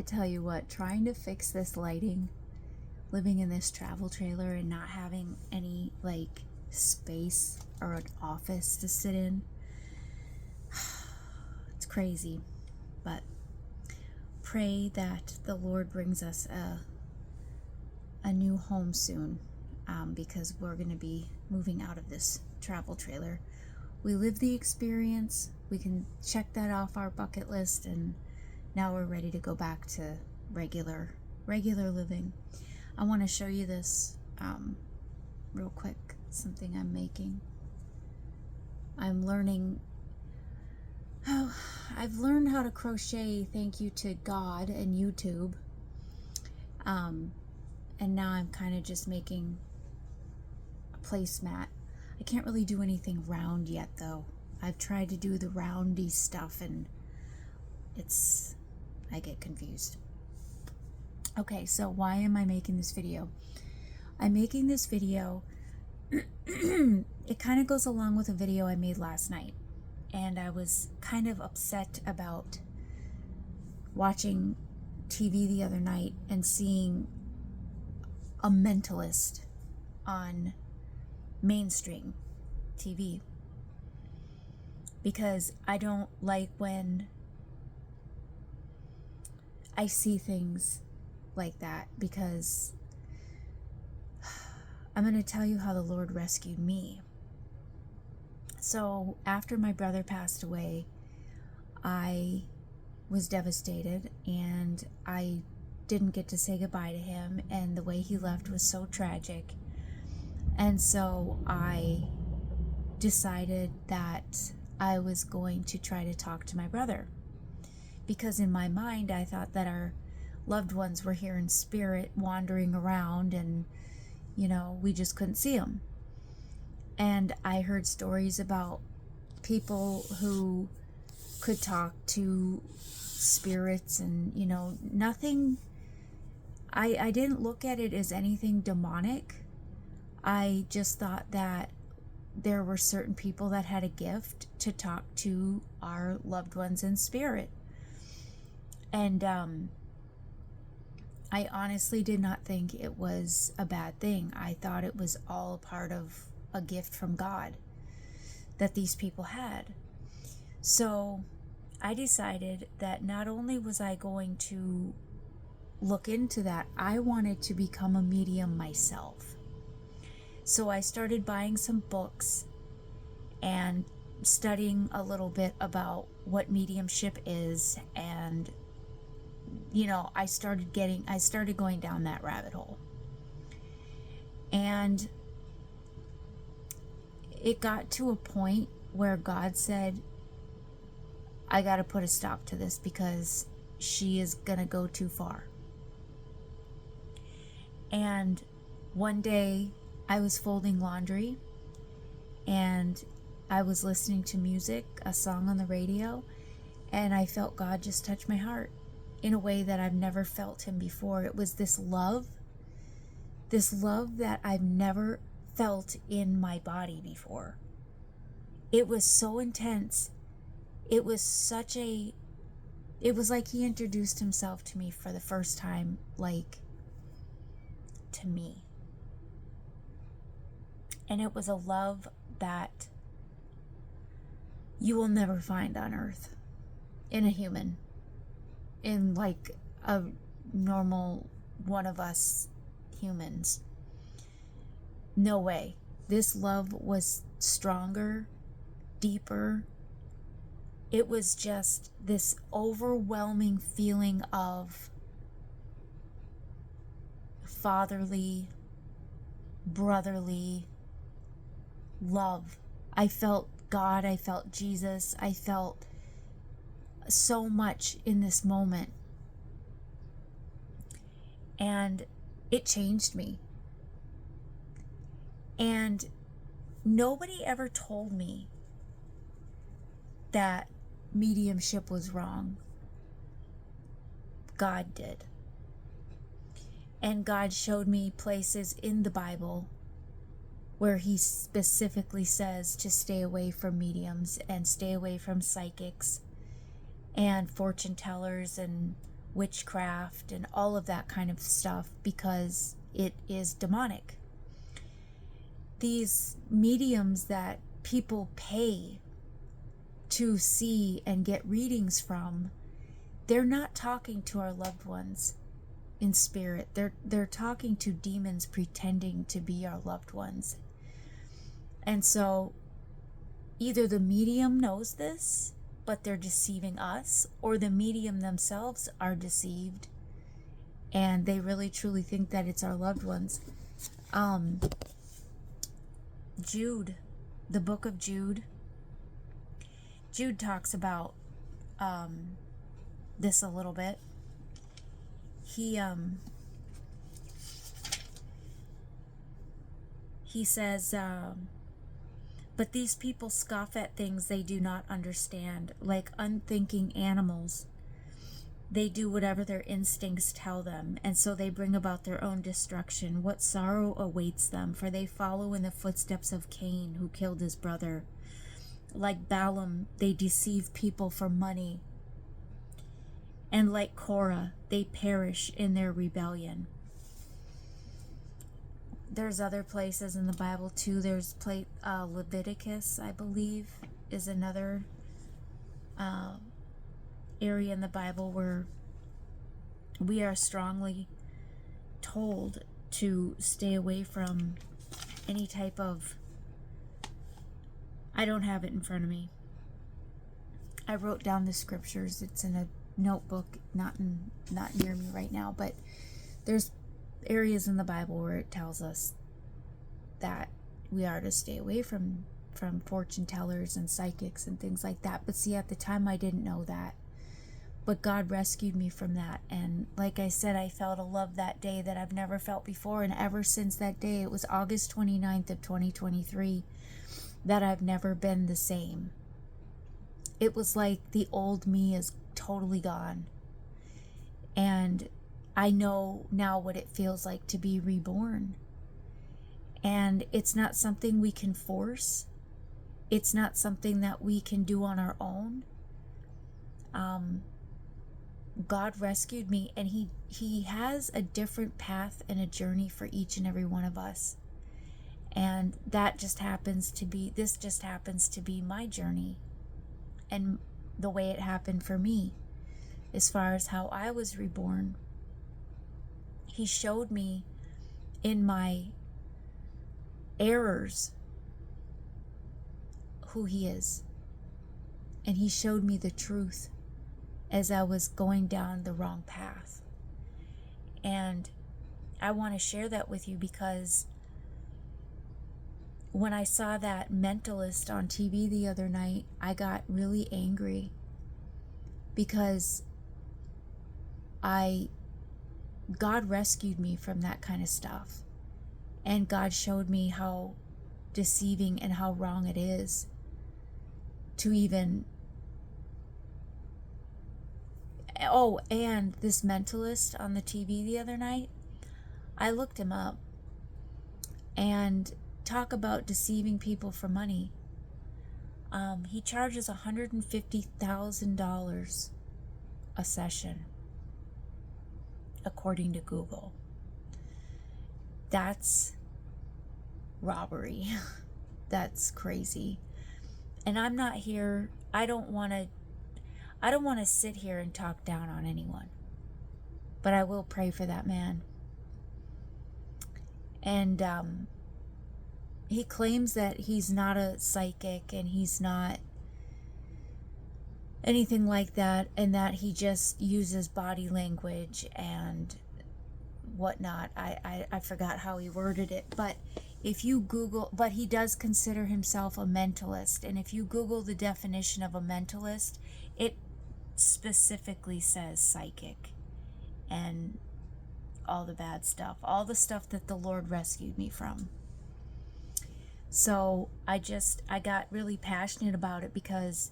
tell you what, trying to fix this lighting, living in this travel trailer and not having any like space or an office to sit in, it's crazy. But pray that the Lord brings us a new home soon, because we're going to be moving out of this travel trailer. We lived the experience, we can check that off our bucket list, and now we're ready to go back to regular living. I want to show you this real quick, something I'm making. I'm learning I've learned how to crochet, thank you to God and YouTube. And now I'm kind of just making a placemat. I can't really do anything round yet though. I've tried to do the roundy stuff and I get confused. Okay, so why am I making this video? I'm making this video, it kind of goes along with a video I made last night. And I was kind of upset about watching TV the other night and seeing a mentalist on mainstream TV. Because I don't like when I see things like that, because I'm going to tell you how the Lord rescued me. So after my brother passed away, I was devastated, and I didn't get to say goodbye to him, and the way he left was so tragic. And so I decided that I was going to try to talk to my brother, because in my mind I thought that our loved ones were here in spirit wandering around, and we just couldn't see them. And I heard stories about people who could talk to spirits, and nothing. I didn't look at it as anything demonic. I just thought that there were certain people that had a gift to talk to our loved ones in spirit. And I honestly did not think it was a bad thing. I thought it was all a part of a gift from God that these people had. So I decided that not only was I going to look into that, I wanted to become a medium myself. So I started buying some books and studying a little bit about what mediumship is, and I started going down that rabbit hole. And it got to a point where God said, I got to put a stop to this, because she is going to go too far. And one day I was folding laundry, and I was listening to music, a song on the radio, and I felt God just touch my heart in a way that I've never felt him before. It was this love that I've never felt in my body before. It was so intense. It was like he introduced himself to me for the first time, like to me. And it was a love that you will never find on earth in a human, in like a normal one of us humans. No way. This love was stronger, deeper. It was just this overwhelming feeling of fatherly, brotherly love. I felt God, I felt Jesus, I felt so much in this moment. And it changed me. And nobody ever told me that mediumship was wrong. God did. And God showed me places in the Bible where he specifically says to stay away from mediums and stay away from psychics and fortune tellers and witchcraft and all of that kind of stuff because it is demonic. These mediums that people pay to see and get readings from, they're not talking to our loved ones in spirit. They're talking to demons pretending to be our loved ones. And so either the medium knows this, but they're deceiving us, or the medium themselves are deceived and they really truly think that it's our loved ones. Jude, the book of Jude talks about this a little bit. He says, but these people scoff at things they do not understand, like unthinking animals. They do whatever their instincts tell them, and so they bring about their own destruction. What sorrow awaits them, for they follow in the footsteps of Cain, who killed his brother. Like Balaam, they deceive people for money. And like Korah, they perish in their rebellion. There's other places in the Bible too. There's Leviticus, I believe, is another area in the Bible where we are strongly told to stay away from any type of... I don't have it in front of me. I wrote down the scriptures. It's in a notebook, not near me right now, but there's areas in the Bible where it tells us that we are to stay away from fortune tellers and psychics and things like that. But see, at the time I didn't know that, but God rescued me from that. And like I said, I felt a love that day that I've never felt before, and ever since that day, it was August 29th of 2023, that I've never been the same. It was like the old me is totally gone, and I know now what it feels like to be reborn. And it's not something we can force. It's not something that we can do on our own. God rescued me, and he has a different path and a journey for each and every one of us. And that just happens to be, this just happens to be my journey and the way it happened for me as far as how I was reborn. He showed me in my errors who he is. And he showed me the truth as I was going down the wrong path. And I want to share that with you because when I saw that mentalist on TV the other night, I got really angry because God rescued me from that kind of stuff. And God showed me how deceiving and how wrong it is to even... Oh, and this mentalist on the TV the other night, I looked him up, and talk about deceiving people for money. He charges $150,000 a session, according to Google. That's robbery. That's crazy. And I'm not here, I don't want to sit here and talk down on anyone, but I will pray for that man. And he claims that he's not a psychic and he's not anything like that, and that he just uses body language and whatnot. I forgot how he worded it, but if you Google, but he does consider himself a mentalist, and if you Google the definition of a mentalist, it specifically says psychic and all the bad stuff, all the stuff that the Lord rescued me from. So I got really passionate about it because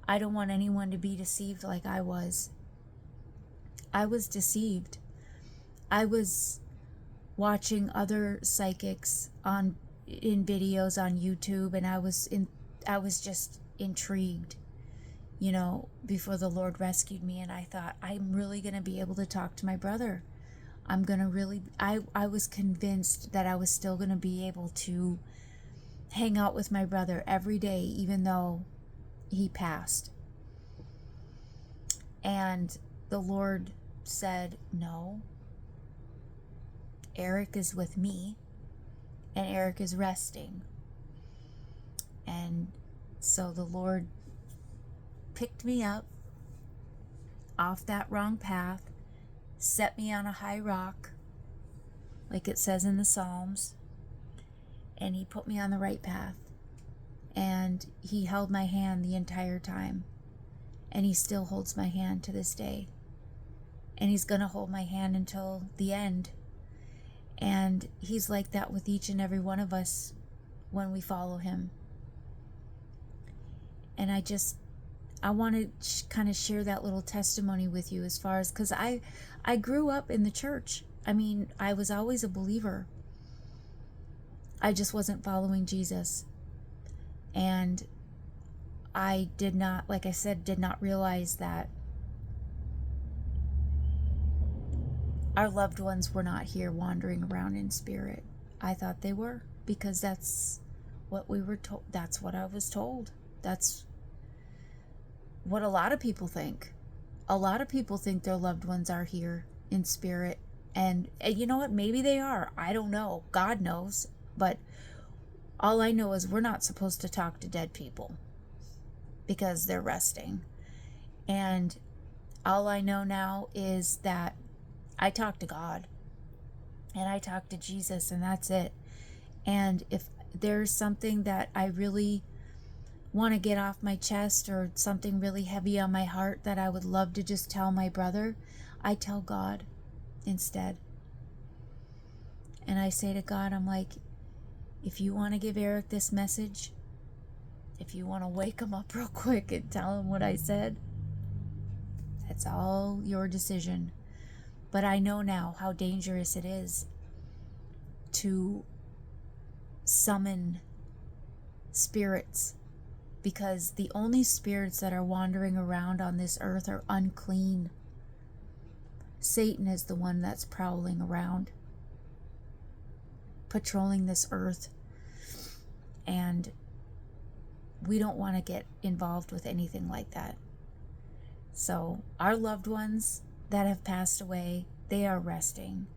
I don't want anyone to be deceived like I was. I was deceived. I was watching other psychics in videos on YouTube, and I was just intrigued. before the Lord rescued me, and I thought, I'm really going to be able to talk to my brother. I'm going to really, I was convinced that I was still going to be able to hang out with my brother every day, even though he passed. And the Lord said, no, Eric is with me, and Eric is resting. And so the Lord picked me up off that wrong path, set me on a high rock, like it says in the Psalms, and he put me on the right path. And he held my hand the entire time, and he still holds my hand to this day, and he's gonna hold my hand until the end. And he's like that with each and every one of us when we follow him. And I want to kind of share that little testimony with you, as far as, because I grew up in the church. I mean, I was always a believer. I just wasn't following Jesus. And I did not, like I said, did not realize that our loved ones were not here wandering around in spirit. I thought they were, because that's what we were told. That's what I was told. That's what a lot of people think. A lot of people think their loved ones are here in spirit. And you know what? Maybe they are. I don't know. God knows. But all I know is we're not supposed to talk to dead people because they're resting. And all I know now is that I talk to God and I talk to Jesus, and that's it. And if there's something that I really want to get off my chest, or something really heavy on my heart that I would love to just tell my brother, I tell God instead. And I say to God, I'm like, if you want to give Eric this message, if you want to wake him up real quick and tell him what I said, that's all your decision. But I know now how dangerous it is to summon spirits, because the only spirits that are wandering around on this earth are unclean. Satan is the one that's prowling around, patrolling this earth, and we don't want to get involved with anything like that. So our loved ones that have passed away, they are resting.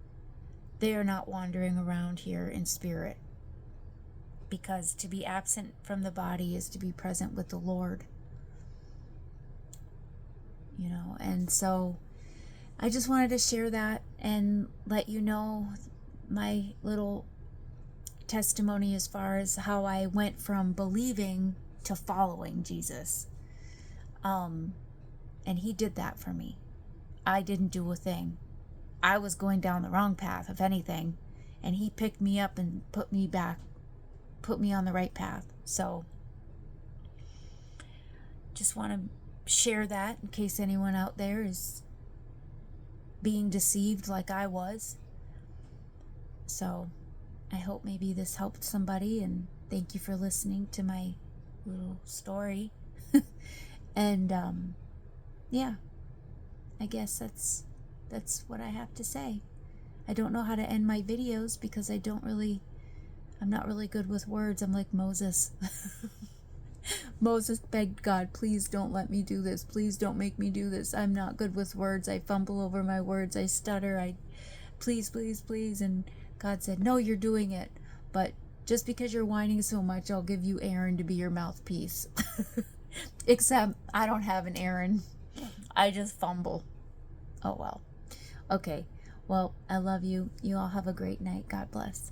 They are not wandering around here in spirit, because to be absent from the body is to be present with the Lord. And so I just wanted to share that and let you know my little testimony as far as how I went from believing to following Jesus. And he did that for me. I didn't do a thing. I was going down the wrong path, if anything, and he picked me up and put me on the right path. So just want to share that in case anyone out there is being deceived like I was. So I hope maybe this helped somebody, and thank you for listening to my little story. And yeah, I guess that's what I have to say. I don't know how to end my videos because I'm not really good with words. I'm like Moses. Moses begged God, please don't let me do this. Please don't make me do this. I'm not good with words. I fumble over my words. I stutter. Please, please, please. And God said, no, you're doing it. But just because you're whining so much, I'll give you Aaron to be your mouthpiece. Except I don't have an Aaron. I just fumble. Oh, well. Okay. Well, I love you. You all have a great night. God bless.